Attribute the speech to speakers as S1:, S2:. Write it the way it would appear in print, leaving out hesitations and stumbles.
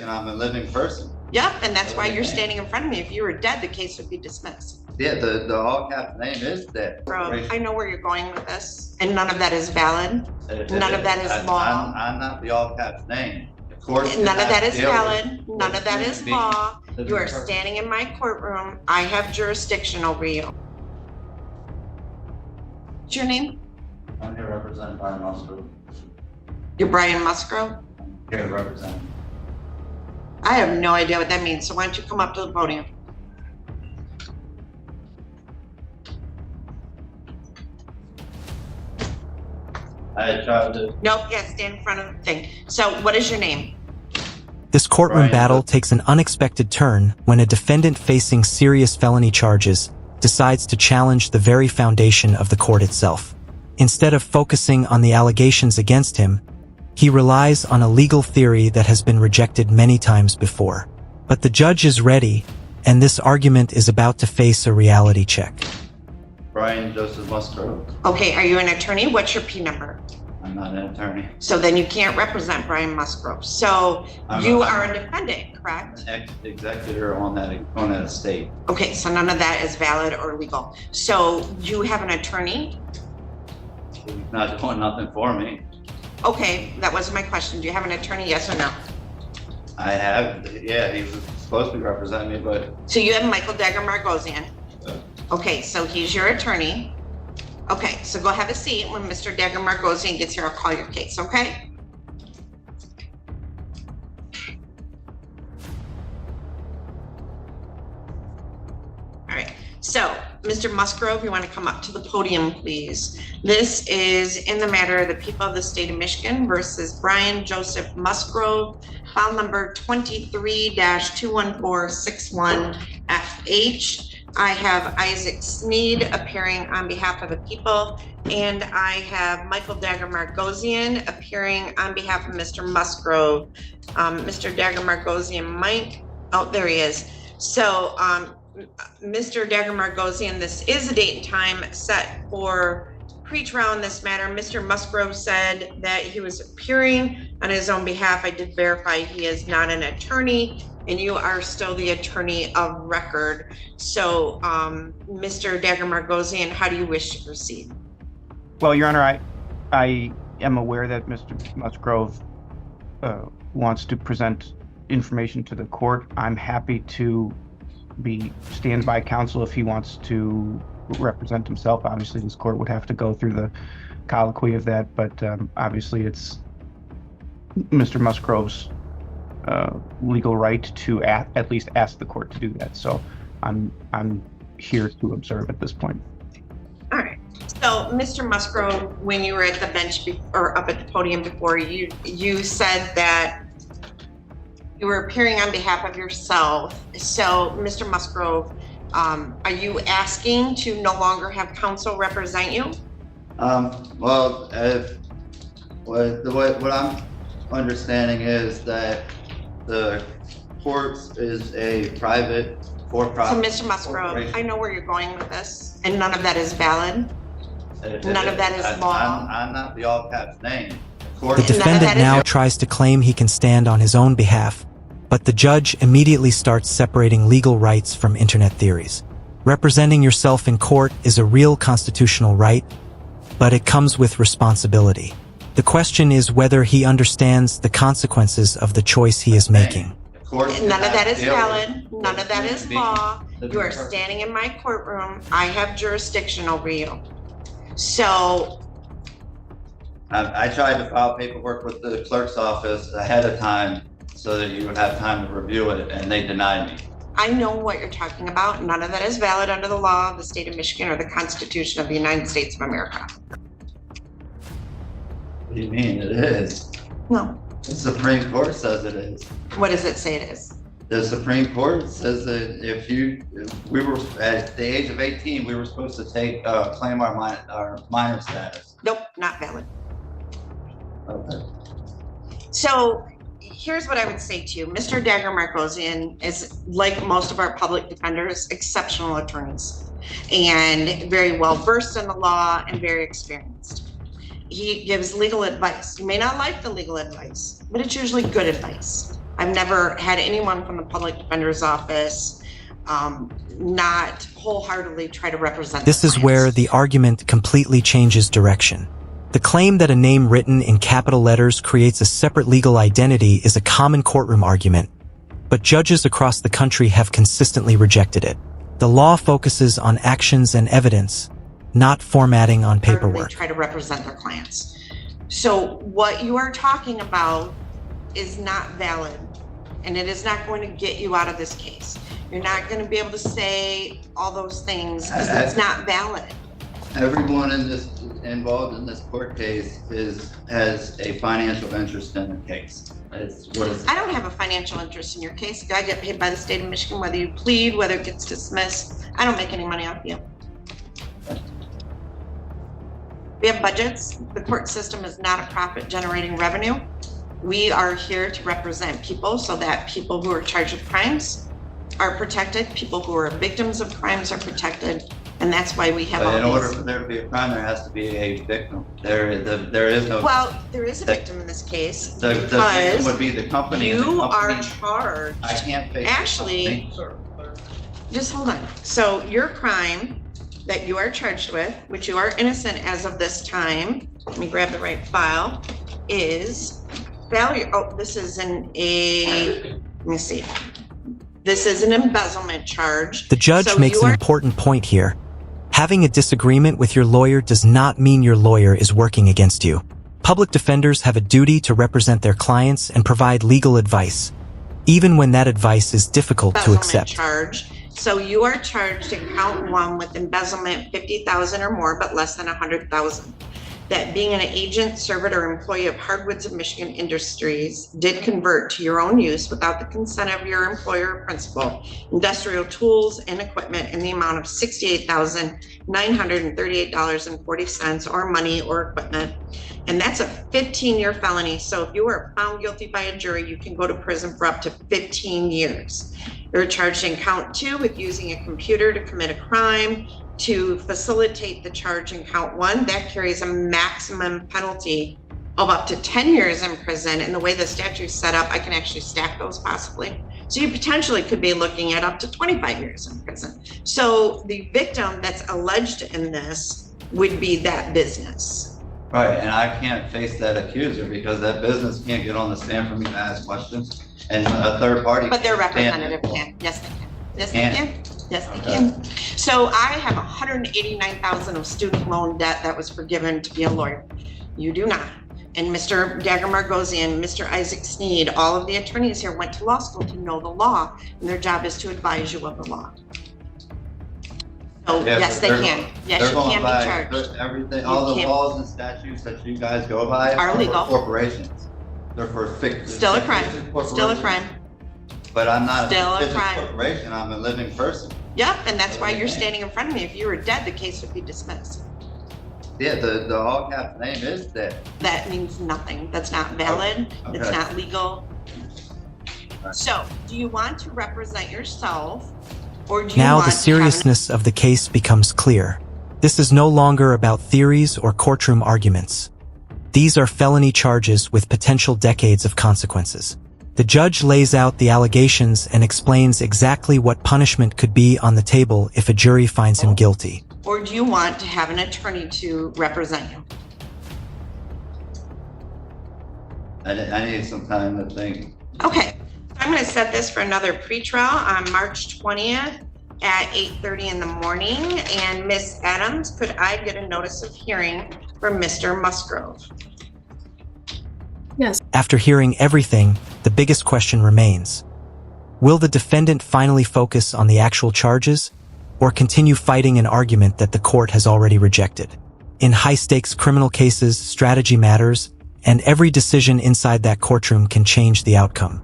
S1: jurisdiction. I'm a living person.
S2: Yep, and that's why you're standing in front of me. If you were dead, the case would be dismissed.
S1: Yeah, the all cap name is that.
S2: I know where you're going with this, and none of that is valid. None of that is law.
S1: I'm not the all caps name. None
S2: of that is valid. None of that is law. You are standing in my courtroom. I have jurisdiction over you. What's your name?
S1: I'm here representing Brian Musgrove.
S2: You're Brian Musgrove?
S1: I'm here representing.
S2: I have no idea what that means, so why don't you come up to the podium?
S1: I tried to.
S2: Nope, yeah, stand in front of the thing. So what is your name?
S3: This courtroom battle takes an unexpected turn when a defendant facing serious felony charges decides to challenge the very foundation of the court itself. Instead of focusing on the allegations against him, he relies on a legal theory that has been rejected many times before. But the judge is ready, and this argument is about to face a reality check.
S1: Brian Joseph Musgrove.
S2: Okay, are you an attorney? What's your P number?
S1: I'm not an attorney.
S2: So then you can't represent Brian Musgrove. So you are a defendant, correct?
S1: An executor on that estate.
S2: Okay, so none of that is valid or legal. So you have an attorney?
S1: He's not doing nothing for me.
S2: Okay, that wasn't my question. Do you have an attorney, yes or no?
S1: I have, yeah, he was supposed to be representing me, but.
S2: So you have Michael Dagger-Margosian. Okay, so he's your attorney. Okay, so go have a seat. When Mr. Dagger-Margosian gets here, I'll call your case, okay? All right, so Mr. Musgrove, you want to come up to the podium, please? This is in the matter of the people of the state of Michigan versus Brian Joseph Musgrove, file number 23-21461FH. I have Isaac Sneed appearing on behalf of the people, and I have Michael Dagger-Margosian appearing on behalf of Mr. Musgrove. Mr. Dagger-Margosian, Mike, oh, there he is. So, Mr. Dagger-Margosian, this is a date and time set for pre-trial in this matter. Mr. Musgrove said that he was appearing on his own behalf. I did verify he is not an attorney, and you are still the attorney of record. So, Mr. Dagger-Margosian, how do you wish to proceed?
S4: Well, Your Honor, I am aware that Mr. Musgrove wants to present information to the court. I'm happy to be standby counsel if he wants to represent himself. Obviously, this court would have to go through the colloquy of that, but obviously it's Mr. Musgrove's legal right to at least ask the court to do that. So I'm here to observe at this point.
S2: All right. So, Mr. Musgrove, when you were at the bench or up at the podium before, you said that you were appearing on behalf of yourself. So, Mr. Musgrove, are you asking to no longer have counsel represent you?
S1: Well, what I'm understanding is that the courts is a private for-profit.
S2: So, Mr. Musgrove, I know where you're going with this, and none of that is valid. None of that is law.
S1: I'm not the all caps name.
S3: The defendant now tries to claim he can stand on his own behalf, but the judge immediately starts separating legal rights from internet theories. Representing yourself in court is a real constitutional right, but it comes with responsibility. The question is whether he understands the consequences of the choice he is making.
S2: None of that is valid. None of that is law. You are standing in my courtroom. I have jurisdiction over you. So
S1: I tried to file paperwork with the clerk's office ahead of time so that you would have time to review it, and they denied me.
S2: I know what you're talking about. None of that is valid under the law of the state of Michigan or the Constitution of the United States of America.
S1: What do you mean it is?
S2: No.
S1: The Supreme Court says it is.
S2: What does it say it is?
S1: The Supreme Court says that we were at the age of 18, we were supposed to claim our minor status.
S2: Nope, not valid.
S1: Okay.
S2: So here's what I would say to you. Mr. Dagger-Margosian is, like most of our public defenders, exceptional attorneys and very well versed in the law and very experienced. He gives legal advice. You may not like the legal advice, but it's usually good advice. I've never had anyone from the public defender's office not wholeheartedly try to represent
S3: This
S2: their
S3: is where
S2: clients.
S3: the argument completely changes direction. The claim that a name written in capital letters creates a separate legal identity is a common courtroom argument, but judges across the country have consistently rejected it. The law focuses on actions and evidence, not formatting on paperwork.
S2: Try to represent their clients. So what you are talking about is not valid, and it is not going to get you out of this case. You're not going to be able to say all those things because it's not valid.
S1: Everyone involved in this court case has a financial interest in the case.
S2: I don't have a financial interest in your case. I get paid by the state of Michigan, whether you plead, whether it gets dismissed. I don't make any money off you. We have budgets. The court system is not a profit generating revenue. We are here to represent people so that people who are charged with crimes are protected, people who are victims of crimes are protected, and that's why we have
S1: But
S2: all
S1: in order
S2: these.
S1: for there to be a crime, there has to be a victim. There is no.
S2: Well, there is a victim in this case
S1: The victim
S2: because
S1: would be the company. and the
S2: you are
S1: company-
S2: charged.
S1: I can't face.
S2: Actually, just hold on. So your crime that you are charged with, which you are innocent as of this time, let me grab the right file, is failure. Oh, this is let me see. This is an embezzlement charge.
S3: The judge
S2: So
S3: makes
S2: you
S3: an
S2: are-
S3: important point here. Having a disagreement with your lawyer does not mean your lawyer is working against you. Public defenders have a duty to represent their clients and provide legal advice, even when that advice is difficult to
S2: embezzlement
S3: accept.
S2: charge. So you are charged in count one with embezzlement 50,000 or more, but less than 100,000. That being an agent, servant, or employee of Hardwoods of Michigan Industries did convert to your own use without the consent of your employer or principal industrial tools and equipment in the amount of $68,938.40 or money or equipment. And that's a 15-year felony. So if you are found guilty by a jury, you can go to prison for up to 15 years. You're charged in count two with using a computer to commit a crime. To facilitate the charge in count one, that carries a maximum penalty of up to 10 years in prison. And the way the statute's set up, I can actually stack those possibly. So you potentially could be looking at up to 25 years in prison. So the victim that's alleged in this would be that business.
S1: Right, and I can't face that accuser because that business can't get on the stand for me to ask questions, and a third party.
S2: But their
S1: can't stand
S2: representative
S1: it.
S2: can. Yes, they can. Yes, they
S1: Can.
S2: can. Yes, they
S1: Okay.
S2: can. So I have 189,000 of student loan debt that was forgiven to be a lawyer. You do not. And Mr. Dagger Margosian, Mr. Isaac Sneed, all of the attorneys here went to law school to know the law, and their job is to advise you of the law. So
S1: Yeah,
S2: yes,
S1: but
S2: they
S1: they're
S2: can.
S1: going-
S2: Yes,
S1: they're
S2: you
S1: going
S2: can be
S1: by
S2: charged.
S1: Everything, all the
S2: can't-
S1: laws and statutes that you guys go by
S2: Are
S1: for
S2: legal.
S1: corporations. They're for fictitious.
S2: Still a crime. Still a crime.
S1: But I'm not
S2: Still
S1: a
S2: a
S1: fictitious
S2: crime.
S1: corporation, I'm a living person.
S2: Yep, and that's why you're
S1: Okay.
S2: standing in front of me. If you were dead, the case would be dismissed.
S1: Yeah, the all cap name is that.
S2: That means nothing. That's not valid. It's
S1: Okay.
S2: not legal.
S1: Right.
S2: So, do you want to represent yourself, or do you
S3: Now
S2: want
S3: the
S2: to have
S3: seriousness of the case becomes clear. This is no longer about theories or courtroom arguments. These are felony charges with potential decades of consequences. The judge lays out the allegations and explains exactly what punishment could be on the table if a jury finds him guilty.
S2: or do you want to have an attorney to represent you?
S1: I need some time to think.
S2: Okay, I'm going to set this for another pretrial on March 20th at 8:30 in the morning. And Miss Adams, could I get a notice of hearing for Mr. Musgrove?
S3: After hearing everything, the biggest question remains. Will the defendant finally focus on the actual charges, or continue fighting an argument that the court has already rejected? In high-stakes criminal cases, strategy matters, and every decision inside that courtroom can change the outcome.